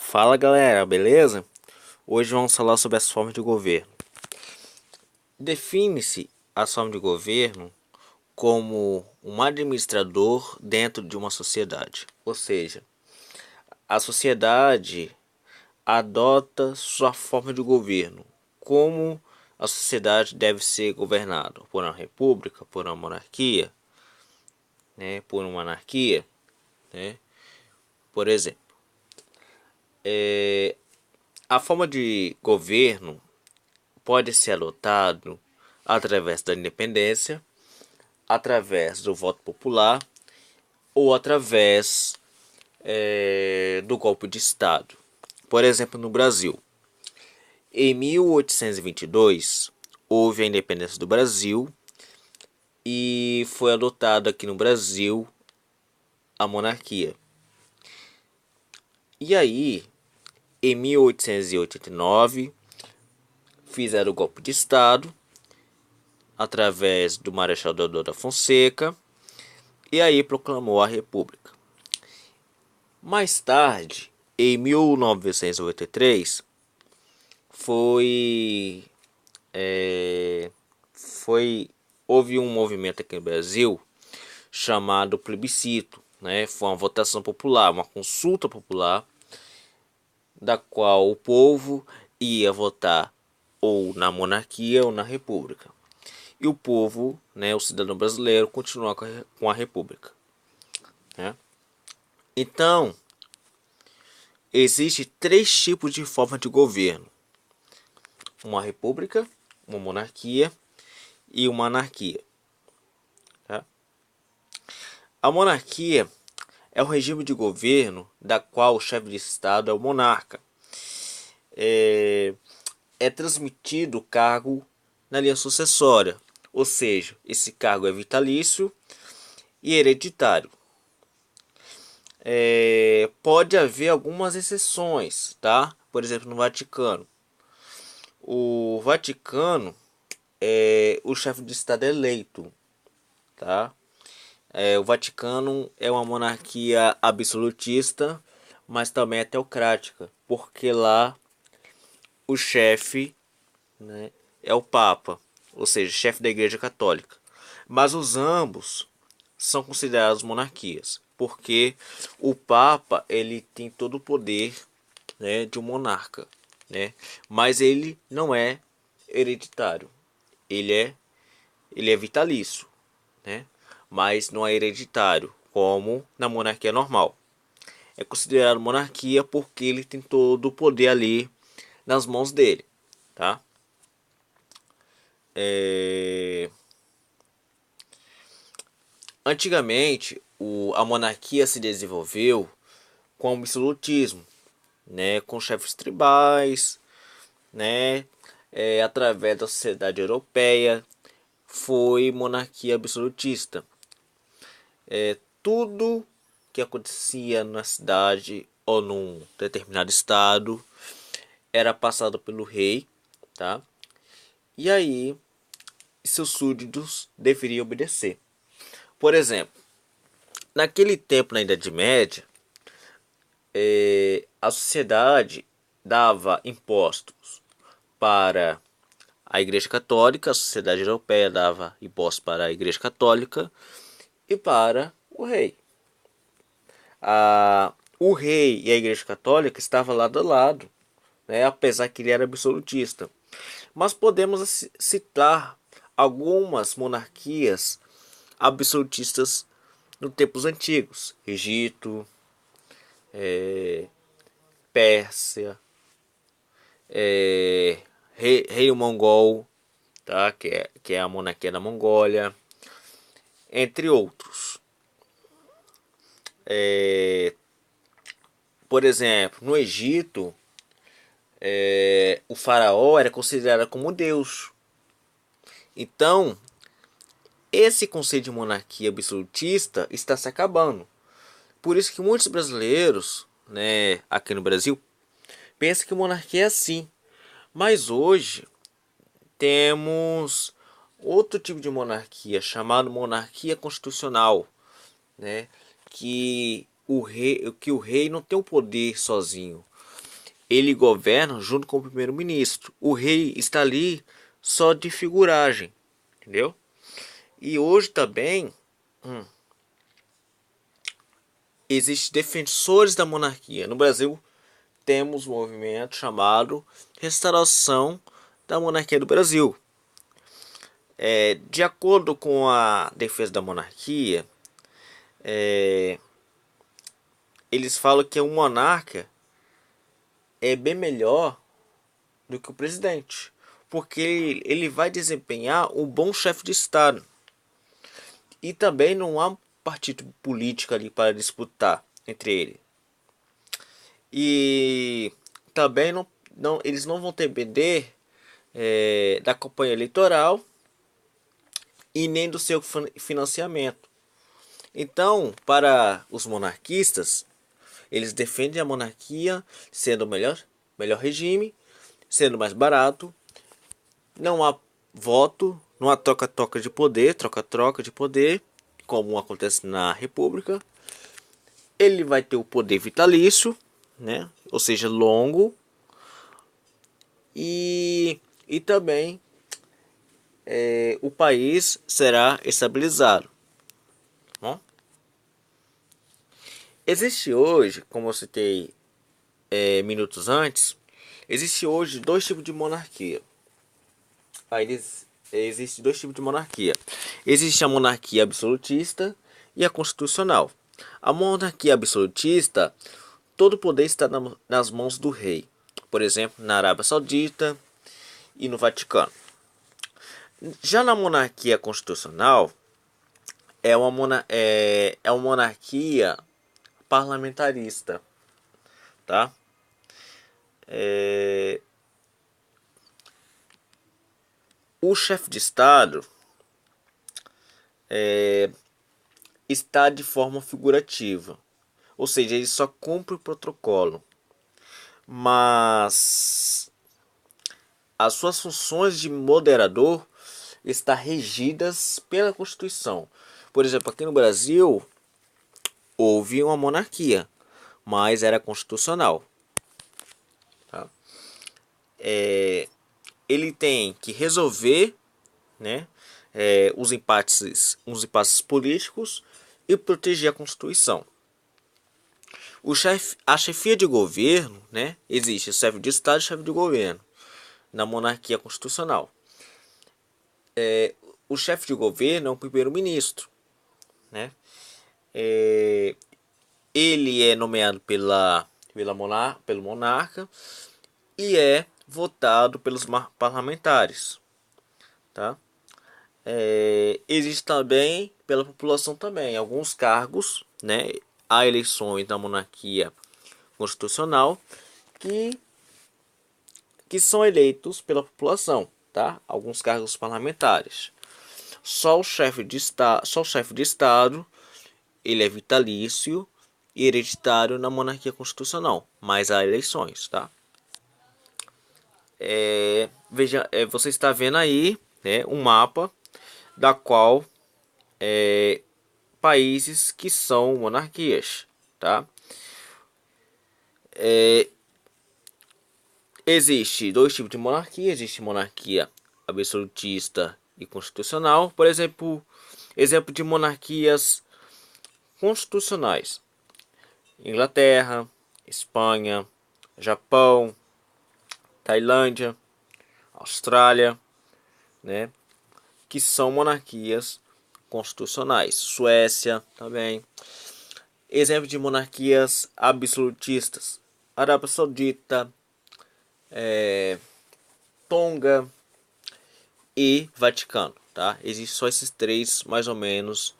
Fala galera, beleza? Hoje vamos falar sobre as formas de governo. Define-se as formas de governo como um administrador dentro de uma sociedade. Ou seja, a sociedade adota sua forma de governo. Como a sociedade deve ser governada? Por uma república, por uma monarquia, né? Por uma anarquia, né? Por exemplo. A forma de governo pode ser adotado através da independência, através do voto popular ou através do golpe de Estado. Por exemplo, no Brasil, em 1822 houve a independência do Brasil e foi adotado aqui no Brasil a monarquia. E aí, em 1889 fizeram o golpe de Estado através do Marechal Deodoro da Fonseca e aí proclamou a República. Mais tarde, em 1983, foi, é, houve um movimento aqui no Brasil chamado plebiscito, né? Foi uma votação popular, uma consulta popular, da qual o povo ia votar ou na monarquia ou na república. E o povo, né, o cidadão brasileiro, continua com a república, né? Então, existe três tipos de forma de governo: uma república, uma monarquia e uma anarquia. Tá? A monarquia é o regime de governo da qual o chefe de Estado é o monarca. É transmitido o cargo na linha sucessória, ou seja, esse cargo é vitalício e hereditário. Pode haver algumas exceções, tá? Por exemplo, no Vaticano. O Vaticano o chefe de Estado é eleito, tá? O Vaticano é uma monarquia absolutista, mas também é teocrática, porque lá o chefe, né, é o Papa, ou seja, chefe da Igreja Católica. Mas os ambos são considerados monarquias, porque o Papa ele tem todo o poder, né, de um monarca, né? Mas ele não é hereditário, ele é vitalício, né? Mas não é hereditário, como na monarquia normal. É considerado monarquia porque ele tem todo o poder ali nas mãos dele, tá? Antigamente, a monarquia se desenvolveu com o absolutismo, né? Com chefes tribais, né? Através da sociedade europeia, foi monarquia absolutista. Tudo que acontecia na cidade ou num determinado estado era passado pelo rei, tá? E aí seus súditos deveriam obedecer. Por exemplo, naquele tempo, na Idade Média, a sociedade dava impostos para a Igreja Católica, a sociedade europeia dava impostos para a Igreja Católica e para o rei. O rei e a Igreja Católica estavam lado a lado, né, apesar que ele era absolutista. Mas podemos citar algumas monarquias absolutistas nos tempos antigos: Egito, Pérsia, Reino Mongol, tá? Que é a monarquia da Mongólia, entre outros. Por exemplo, no Egito, o faraó era considerado como Deus. Então, esse conceito de monarquia absolutista está se acabando. Por isso que muitos brasileiros, né, aqui no Brasil, pensam que monarquia é assim. Mas hoje temos outro tipo de monarquia chamado monarquia constitucional, né, que o rei não tem o poder sozinho. ele governa junto com o primeiro-ministro. O rei está ali só de figuragem, entendeu? E hoje também existem defensores da monarquia. No Brasil temos um movimento chamado Restauração da Monarquia do Brasil. De acordo com a defesa da monarquia, eles falam que o monarca é bem melhor do que o presidente, porque ele vai desempenhar um bom chefe de Estado. E também não há um partido político ali para disputar entre ele. E também eles não vão depender da campanha eleitoral e nem do seu financiamento. Então, para os monarquistas, eles defendem a monarquia sendo o melhor regime, sendo mais barato, não há voto, não há troca-troca de poder, troca-troca de poder, como acontece na República. Ele vai ter o poder vitalício, né? Ou seja, longo, e também o país será estabilizado. Bom? Existe hoje, como eu citei minutos antes, existe hoje dois tipos de monarquia. Existe dois tipos de monarquia. Existe a monarquia absolutista e a constitucional. A monarquia absolutista, todo o poder está nas mãos do rei. Por exemplo, na Arábia Saudita e no Vaticano. Já na monarquia constitucional, é uma monarquia parlamentarista, tá? O chefe de Estado está de forma figurativa, ou seja, ele só cumpre o protocolo, mas as suas funções de moderador estão regidas pela Constituição. Por exemplo, aqui no Brasil houve uma monarquia, mas era constitucional. Tá? Ele tem que resolver, né, os empates políticos e proteger a Constituição. A chefia de governo, né, existe chefe de Estado e chefe de governo na monarquia constitucional. O chefe de governo é o primeiro-ministro, né? Ele é nomeado pelo monarca e é votado pelos parlamentares, tá? Existe também pela população também alguns cargos, né? Há eleições da monarquia constitucional que são eleitos pela população, tá? Alguns cargos parlamentares. Só o chefe de estado, ele é vitalício e hereditário na monarquia constitucional, mas há eleições, tá? Veja, você está vendo aí, né, um mapa da qual países que são monarquias, tá? Existe dois tipos de monarquia, existe monarquia absolutista e constitucional. Por exemplo, de monarquias constitucionais: Inglaterra, Espanha, Japão, Tailândia, Austrália, né, que são monarquias constitucionais. Suécia também. Exemplo de monarquias absolutistas: Arábia Saudita, Tonga e Vaticano, tá? Existem só esses três, mais ou menos,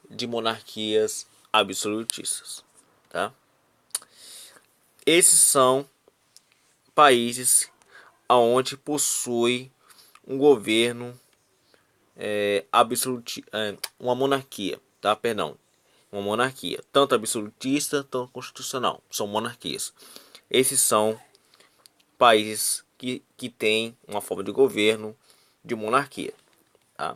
de monarquias absolutistas, tá? Esses são países aonde possui um governo uma monarquia, tá? Perdão, uma monarquia, tanto absolutista, tanto constitucional, são monarquias. Esses são países que têm uma forma de governo de monarquia, tá?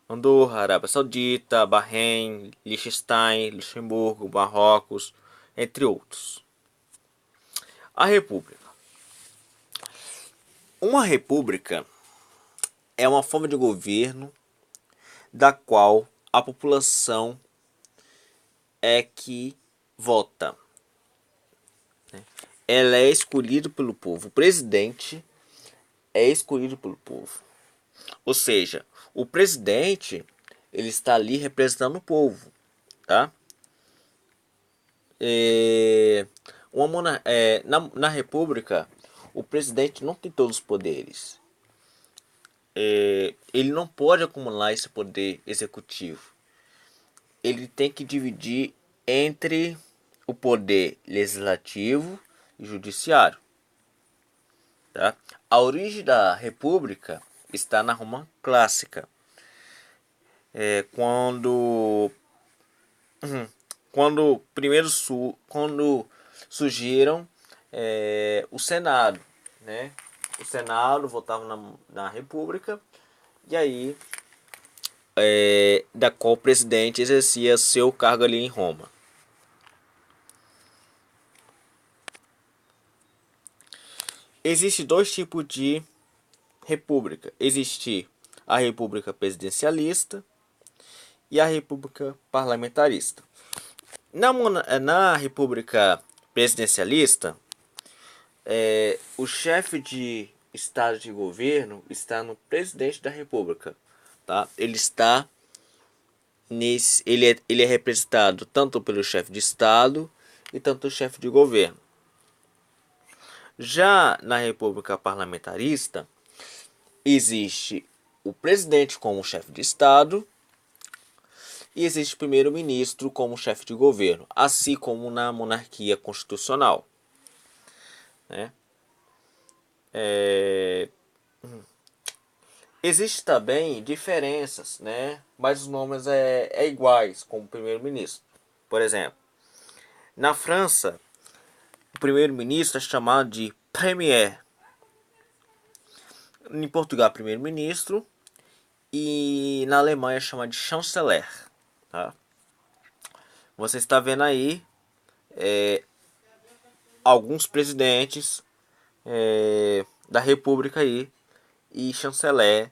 Andorra, Arábia Saudita, Bahrein, Liechtenstein, Luxemburgo, Marrocos, entre outros. A república. Uma república é uma forma de governo da qual a população é que vota. Ela é escolhida pelo povo. O presidente é escolhido pelo povo. Ou seja, o presidente ele está ali representando o povo, tá? Na república, o presidente não tem todos os poderes. Ele não pode acumular esse poder executivo. Ele tem que dividir entre o poder legislativo e judiciário. Tá? A origem da república está na Roma clássica. Quando surgiram o Senado, né? O Senado votava na República e aí da qual o presidente exercia seu cargo ali em Roma. Existem dois tipos de república. Existe a república presidencialista e a república parlamentarista. Na república presidencialista, o chefe de estado de governo está no presidente da república, tá? Ele está ele é representado tanto pelo chefe de estado e tanto pelo chefe de governo. Já na república parlamentarista, existe o presidente como chefe de estado e existe o primeiro-ministro como chefe de governo, assim como na monarquia constitucional, né? Existem também diferenças, né? Mas os nomes é iguais, como primeiro-ministro. Por exemplo, na França, o primeiro-ministro é chamado de premier. Em Portugal, primeiro-ministro. E na Alemanha é chamado de chanceler. Tá? Você está vendo aí alguns presidentes da república aí e chanceler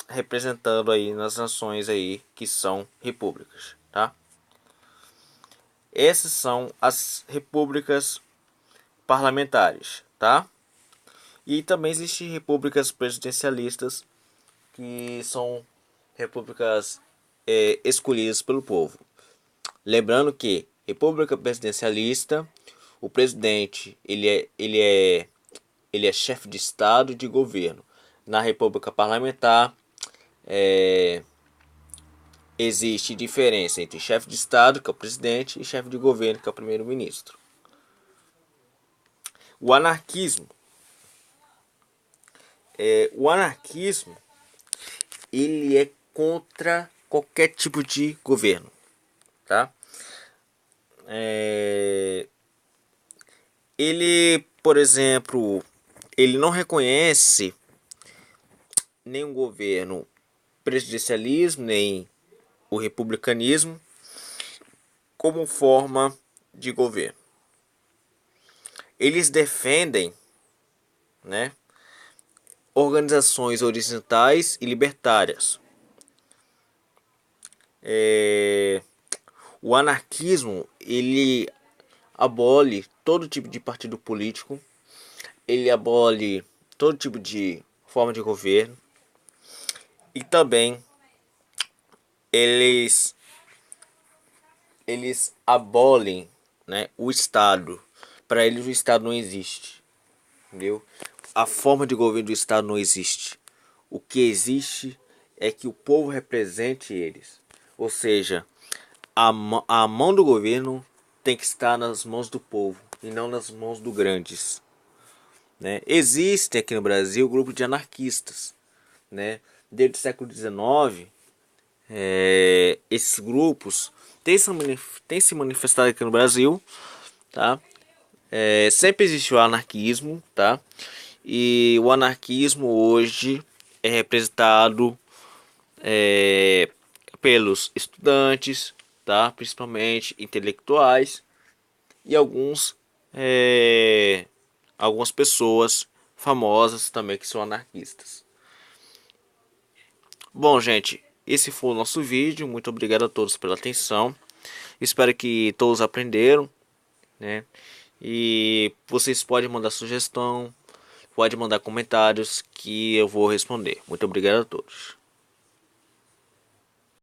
representando aí nas nações aí que são repúblicas, tá? Essas são as repúblicas parlamentares, tá? E também existem repúblicas presidencialistas que são repúblicas escolhidas pelo povo. Lembrando que república presidencialista, o presidente ele é chefe de estado e de governo. Na república parlamentar existe diferença entre chefe de estado, que é o presidente, e chefe de governo, que é o primeiro-ministro. O anarquismo. O anarquismo ele é contra qualquer tipo de governo, tá? Ele, por exemplo, ele não reconhece nenhum governo presidencialismo, nem o republicanismo como forma de governo. Eles defendem, né, organizações horizontais e libertárias. O anarquismo ele abole todo tipo de partido político, ele abole todo tipo de forma de governo e também eles abolem, né, o Estado. Para eles o Estado não existe, entendeu? A forma de governo do Estado não existe. O que existe é que o povo represente eles. Ou seja, a mão do governo tem que estar nas mãos do povo e não nas mãos dos grandes, né? Existem aqui no Brasil grupos de anarquistas, né? Desde o século XIX, esses grupos têm se manifestado aqui no Brasil, tá? Sempre existiu o anarquismo, tá? E o anarquismo hoje é representado pelos estudantes, tá? Principalmente intelectuais e alguns algumas pessoas famosas também que são anarquistas. Bom, gente, esse foi o nosso vídeo. Muito obrigado a todos pela atenção. Espero que todos aprenderam, né? E vocês podem mandar sugestão, pode mandar comentários que eu vou responder. Muito obrigado a todos.